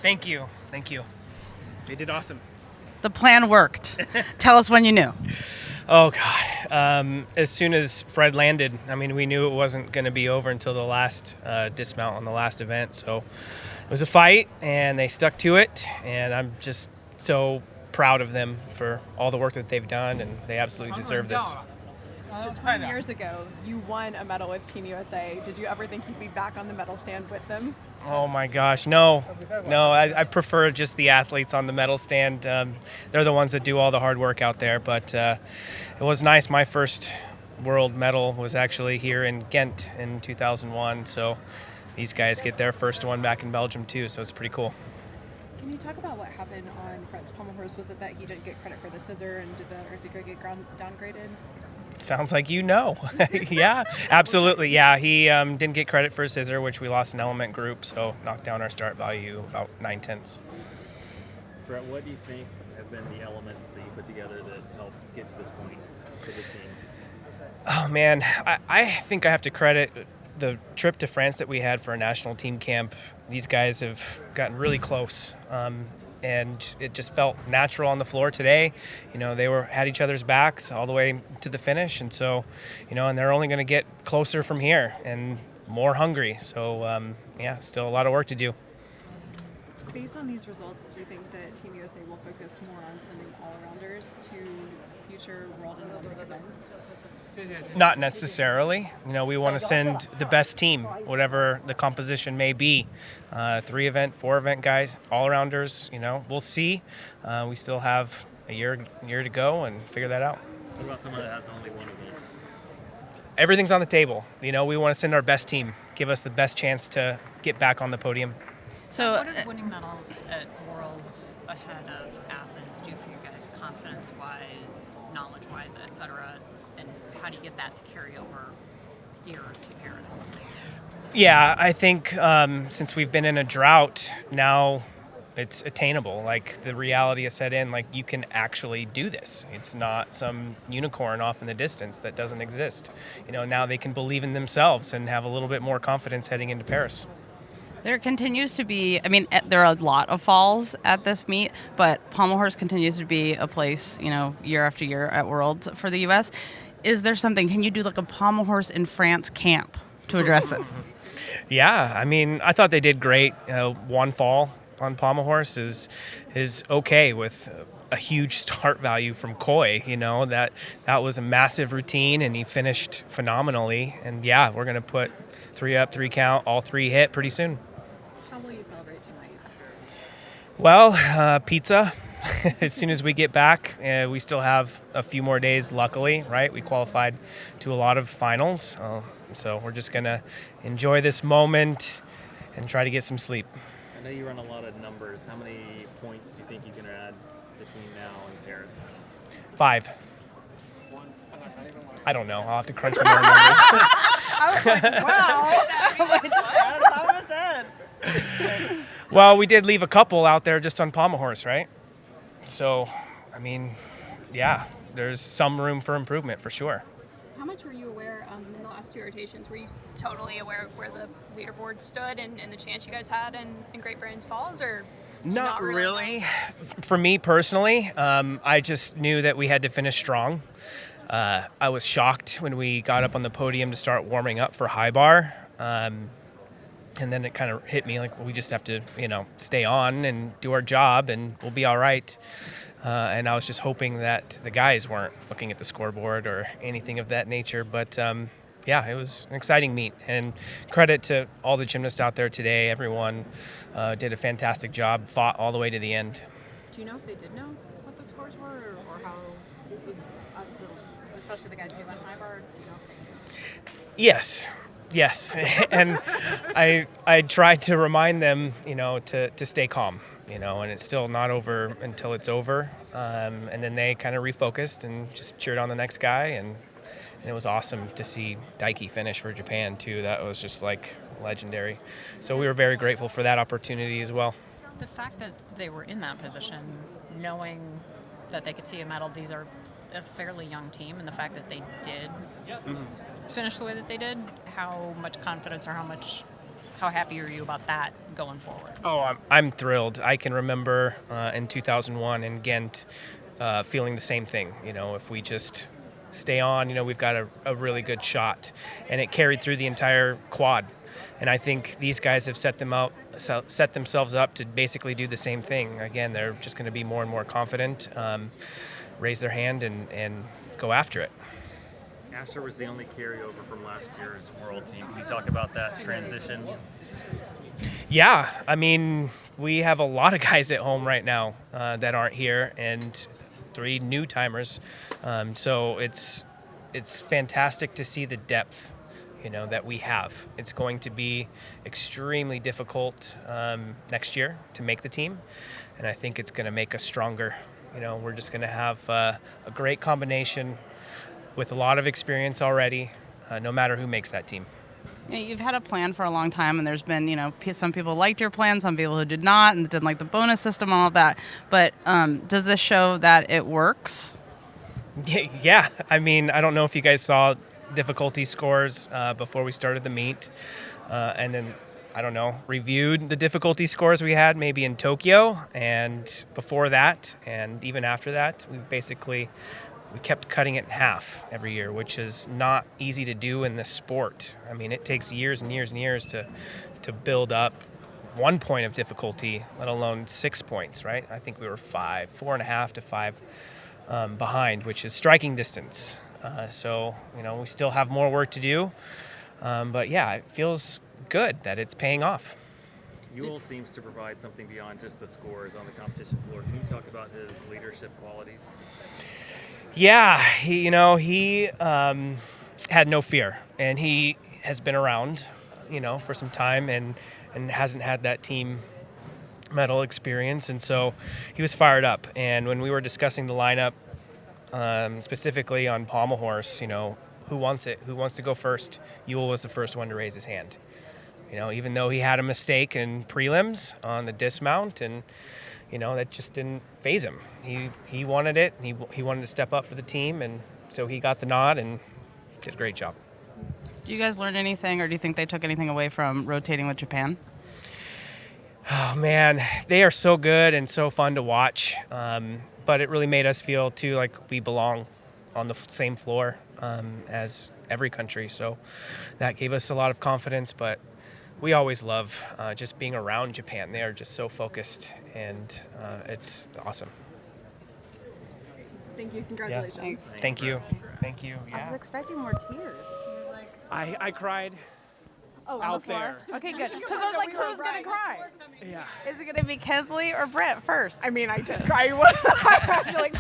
Thank you. They did awesome. The plan worked. Tell us when you knew. Oh, God. As soon as Fred landed, I mean, we knew it wasn't going to be over until the last dismount on the last event. So it was a fight, and they stuck to it. And I'm just so proud of them for all the work that they've done, and they absolutely deserve this. So 20 years ago, you won a medal with Team USA. Did you ever think you'd be back on the medal stand with them? Oh, my gosh. No, I prefer just the athletes on the medal stand. They're the ones that do all the hard work out there. But it was nice. My first world medal was actually here in Ghent in 2001. So these guys get their first one back in Belgium, too. So it's pretty cool. Can you talk about what happened on Fred's pommel horse? Was it that he didn't get credit for the scissor, and did the Erzika get downgraded? Sounds like you know. Yeah, absolutely. Yeah, he didn't get credit for a scissor, which we lost an element group, so knocked down our start value about 9/10. Brett, what do you think have been the elements that you put together that helped get to this point for the team? Oh, man, I think I have to credit the trip to France that we had for a national team camp. These guys have gotten really close. And it just felt natural on the floor today. You know, they had each other's backs all the way to the finish. And so, you know, and they're only going to get closer from here and more hungry. So, yeah, still a lot of work to do. Based on these results, do you think that Team USA will focus more on sending all-arounders to future world and Olympic events? Not necessarily. You know, we want to send the best team, whatever the composition may be. 3-event, 4-event guys, all-arounders, you know, we'll see. We still have a year to go and figure that out. What about someone that has only one event? Everything's on the table. You know, we want to send our best team, give us the best chance to get back on the podium. So what does winning medals at Worlds ahead of Athens do for you guys, confidence-wise, knowledge-wise, et cetera? And how do you get that to carry over here to Paris? Yeah, I think since we've been in a drought, now it's attainable. Like, the reality has set in, like, you can actually do this. It's not some unicorn off in the distance that doesn't exist. You know, now they can believe in themselves and have a little bit more confidence heading into Paris. There continues to be, I mean, there are a lot of falls at this meet, but pommel horse continues to be a place, you know, year after year at Worlds for the U.S. Is there something, can you do like a pommel horse in France camp to address this? Yeah, I mean, I thought they did great. One fall on pommel horse is okay with a huge start value from Coy. You know, that was a massive routine, and he finished phenomenally. And yeah, we're going to put 3 up, 3 count, all 3 hit pretty soon. How will you celebrate tonight? Well, pizza. As soon as we get back, we still have a few more days, luckily, right? We qualified to a lot of finals. So we're just going to enjoy this moment and try to get some sleep. I know you run a lot of numbers. How many points do you think you can add between now and Paris? 5. I don't know. I'll have to crunch some more numbers. I was like, wow. That's out of his head. Well, we did leave a couple out there just on pommel horse, right? So, I mean, yeah, there's some room for improvement for sure. How much were you aware in the last 2 rotations? Were you totally aware of where the leaderboard stood and the chance you guys had in Great Britain Falls, or not really? For me personally, I just knew that we had to finish strong. I was shocked when we got up on the podium to start warming up for high bar. And then it kind of hit me like, well, we just have to, you know, stay on and do our job and we'll be all right. And I was just hoping that the guys weren't looking at the scoreboard or anything of that nature. But yeah, it was an exciting meet. And credit to all the gymnasts out there today. Everyone did a fantastic job, fought all the way to the end. Do you know if they did know what the scores were, or how, especially the guys who went high bar, do you know if they knew? Yes, and I tried to remind them, you know, to stay calm, you know, and it's still not over until it's over. And then they kind of refocused and just cheered on the next guy, and it was awesome to see Daiki finish for Japan too. That was just like legendary. So we were very grateful for that opportunity as well. The fact that they were in that position, knowing that they could see a medal, these are a fairly young team, and the fact that they did finish the way that they did, how much confidence or how much how happy are you about that going forward? Oh, I'm thrilled. I can remember in 2001 in Ghent feeling the same thing. If we just stay on, we've got a really good shot. And it carried through the entire quad. And I think these guys have set themselves up to basically do the same thing. Again, they're just going to be more and more confident, raise their hand, and go after it. Asher was the only carryover from last year's World Team. Can you talk about that transition? Yeah, I mean, we have a lot of guys at home right now that aren't here, and 3 new timers. So it's fantastic to see the depth, that we have. It's going to be extremely difficult next year to make the team, and I think it's going to make us stronger. We're just going to have a great combination with a lot of experience already, no matter who makes that team. You've had a plan for a long time, and there's been, some people liked your plan, some people who did not, and didn't like the bonus system and all of that. But does this show that it works? Yeah. I mean, I don't know if you guys saw difficulty scores before we started the meet, and then, reviewed the difficulty scores we had maybe in Tokyo, and before that, and even after that, we kept cutting it in half every year, which is not easy to do in this sport. I mean, it takes years and years and years to build up 1 point of difficulty, let alone 6 points, right? I think we were 4.5 to 5 behind, which is striking distance. So, we still have more work to do. But yeah, it feels good that it's paying off. Yul seems to provide something beyond just the scores on the competition floor. Can you talk about his leadership qualities? Yeah, he had no fear, and he has been around, for some time, and hasn't had that team medal experience, and so he was fired up. And when we were discussing the lineup, specifically on pommel horse, who wants it? Who wants to go first? Yul was the first one to raise his hand. Even though he had a mistake in prelims on the dismount, and that just didn't faze him. He wanted it. He wanted to step up for the team, and so he got the nod and did a great job. Do you guys learn anything, or do you think they took anything away from rotating with Japan? Oh man, they are so good and so fun to watch. But it really made us feel too like we belong on the same floor as every country. So that gave us a lot of confidence. But we always love just being around Japan. They are just so focused, and it's awesome. Thank you. Congratulations. Yeah. Thank you. Thank you. I was Yeah. expecting more tears. I cried out there. Okay, good. Because I was like, who's going to cry? Yeah. Is it going to be Kensley or Brett first? I mean, I did cry. I feel like